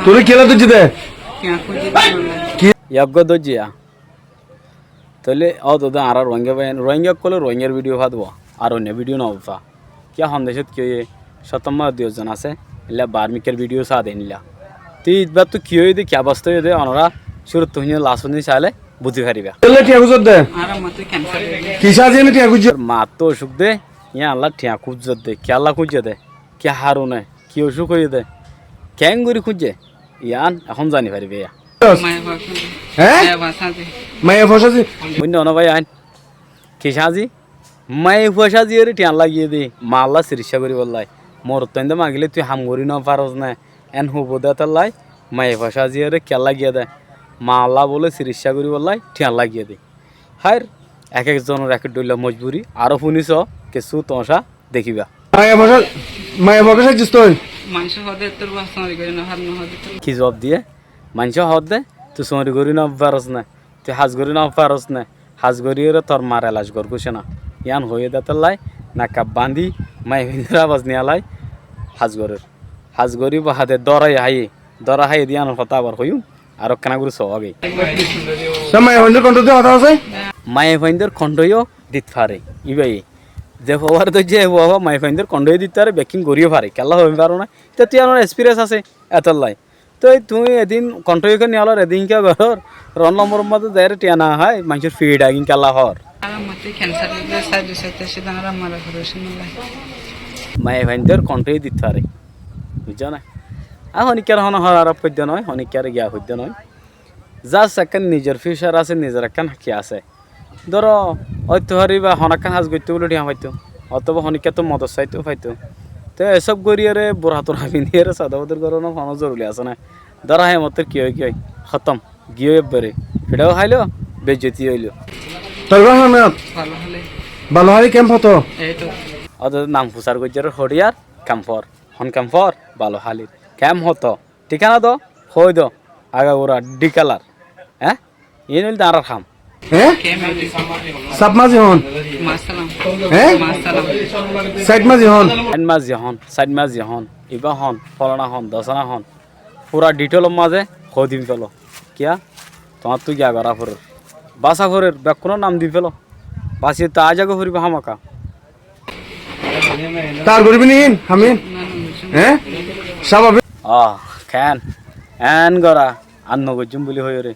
তুই খেলা তো জিতে ಯಗ್ಗ ದೊಜ್ಜಿಯ ತಲೆ ಹೌದು ಆರ ರೋಹಿಂಗ್ಯಾ ಕೊಲೆ ರೋಹಿಂಗ್ಯಾর ভিডিও ভাদব আর অন্য ভিডিও নবা কিয়া সন্দেশত কি শতম্মা দুজন আছে ইলা বার্মিকের ভিডিও সা দেনিলা তুই ইতবার তো কি হই দে কি অবস্থা হই দে অনরা শুরু তুই লাসনি চালে বুঝি পারিবা চলে টিয়া গুজত দে আর মতে ক্যান্সার কিসা জেনে টিয়া গুজত মা তো অসুখ দে ইয়া আল্লাহ ঠিয়া খুঁজত দে কি আল্লাহ খুঁজে দে কি হারুনে কি অসুখ হই দে কেন গরি খুঁজে ইয়ান এখন জানি পারিবে ইয়া হ্যাঁ মায়া ফসাজি বুঝলি না ভাই আইন কিসাজি মাই ফসাজি রে টিয়ান লাগিয়ে দে মাল্লা চিকিৎসা করি বললাই মোর তন্দে মাগিলে তুই হাম করি না পারস না এন হুব দে তার লাই মাই ফসাজি রে কে লাগিয়ে দে মাল্লা বলে চিকিৎসা করি বললাই টিয়ান লাগিয়ে দে হার এক একজনের এক ডইলা মজবুরি আরো শুনিস কিছু তসা দেখিবা মায়া ফসাজি জিস তুই মানুষ হদে তোর বাসনা করি না হার না হদে কি জবাব দিয়ে মানুষ হদ দে তুই সরি করি না পারস না তুই হাজ করি না পারস না হাজ করি তোর মার এলাজ কর কুছে না ইয়ান হয়ে দাতার লাই না কাপ বান্ধি মাই ভিন্দরা বাজ নিয়ে লাই হাজ করি বা হাতে দরা হাই দিয়ান কথা আবার হইম আর কেনা করে সব আগে মায়া ফন্দের কন্ট্রোল দিয়ে কথা আছে মাই ফাইন্দের খণ্ডইও দিত পারে ইবাই যে হওয়ার তো যে হওয়া মাই ফাইন্দের খণ্ডই দিতে পারে বেকিং করিও পারে কেলা হইতে পারো না তো তুই আমার এক্সপিরিয়েন্স আছে এতর লাই তো তুমি এদিন কন্ট্রোল নিয়ে আলো এদিন কে ঘর রন নম্বর মধ্যে দেয় টিয়া না হয় মানুষের ফিড আগিন কালা হর আর মতে ক্যান্সার সাইডে সাইডে সেটা আর মারা খরচ না মাই ভাইদের কন্ট্রোল দিতে পারে বুঝছো না আর হনিকার হন হর আরব হইতে নয় হনিকার গিয়া হইতে নয় জাস্ট এখন নিজের ফিউচার আছে নিজের এখন হাকি আছে ধরো হয়তো হরি বা হনাকান হাজ করতে বলে টিয়া পাইতো অথবা হনিকা তো মদত চাইতেও পাইতো তো এসব গড়িয়ারে বুড়াতর হাবিনিয়ে সাদাবদের গরম হন জরুরি আছে না ধরা হয় মতের কি হয় খতম গিয়ে বেড়ে সেটাও খাইলো বেজ্জতি হইলো তোর ভালো হলে ভালো হারি ক্যাম্প হতো এই তো ওদের নাম ফুসার গজ্জার হরিয়ার ক্যাম্পর হন ক্যাম্পর ভালো হালির ক্যাম্প হতো ঠিকানা দো হই দো আগা ওরা ডি কালার হ্যাঁ এই নিল তো আর খাম হ্যাঁ সাপ মাঝি হন মাসালাম হ্যাঁ মাসালাম সাইড মাঝি হন সাইড মাঝি হন ইবা হন ফলনা হন দশনা হন পুরা ডিটেল মাঝে দিন ফেলো কিয়া তোমার তুই গিয়া করা ফরের বাসা ফরের ব্যাকুনো নাম দি ফেলো বাসি তা আজাগো ফরিবা হামাকা তার করবি নি হামিন হ্যাঁ স্বাভাবিক খেন এন গরা আন্ন গজুম বলি হই রে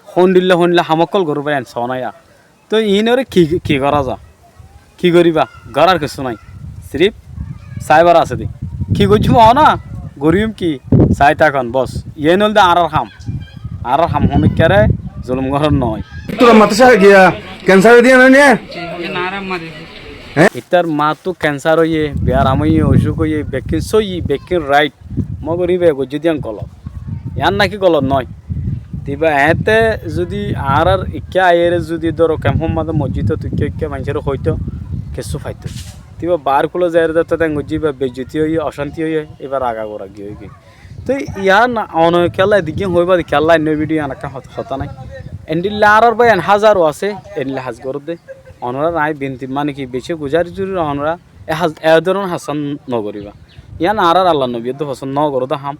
হন্ডিল্লা হামকল গরু পাই আন সনায়া তো ইনরে কি করা যা কি করিবা গরার কিছু নাই সিরিফ সাইবার আছে দি কি গজুম না গরিম কি চাই থাকুন বস ইয়ে নল দে আর হাম হনিকারে জুলুম ঘর নয় তোর মাথা গিয়া ক্যান্সার দিয়ে না নিয়ে না আর মারে ইতার মা তো ক্যান্সার হইয়ে বিয়ার আমি অসুখ হইয়ে বেকিন সই বেকিন রাইট মগরিবে যদি আন কল ইয়ান নাকি কল নয় তিবা এতে যদি আর ইকা আয়ের যদি ধরো কেমন মাঝে মসজিদ তুই মানুষের হইতো কিছু ফাইতো তিবা বার কুলো যাই তাতে গজি বা বেজ্জতি হইয়ে অশান্তি হইয়ে এবার আগা করা গিয়ে হয়ে তো ইয়ার অন খেলা এদিকে হইবা খেলা অন্য ভিডিও আনাকা হতা নাই এন্ডিল্লা আর বা এন হাজারও আছে এনলে হাজ গর দে অনরা নাই বিনতি মানে কি বেশি গুজারি জুরি অনরা এ ধরনের হাসান নগরিবা ইয়ান আর আল্লাহ নবী তো হাসান নগর তো হাম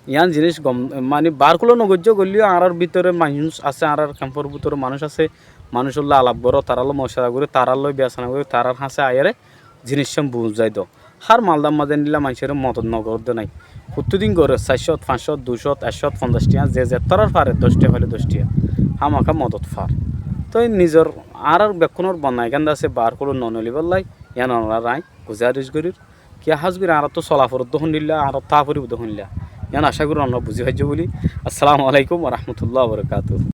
ইয়ান জিনিস গম মানে বারকুলো নগর্য করলেও আর ভিতরে মানুষ আছে আর ক্যাম্পর ভিতরে মানুষ আছে মানুষ হল্লা আলাপ করো তারালো মশলা করে তারালো বেসনা করে তারার হাসে আয়ারে জিনিস সব বুঝাই দো হার মালদাম মাঝে নিলে মানুষের মদত নগর দে নাই প্রতিদিন করে 400 500 200 150 50 টিয়া যে তরার পারে 10 টিয়া হলে 10 টিয়া হামাকা মদত ফার তো নিজের আর বেকুনোর বনাই গান্দা আছে বার করে ননলি বললাই ইয়ান অনরা রাই গুজারিশ করির কি হাজবির আর তো চলাফর দহন দিলা আর তা পরি দহন দিলা ইয়ান আশা করি আমরা বুঝি পাইছো বলি আসসালামু আলাইকুম ওয়া রাহমাতুল্লাহি ওয়া বারাকাতুহু।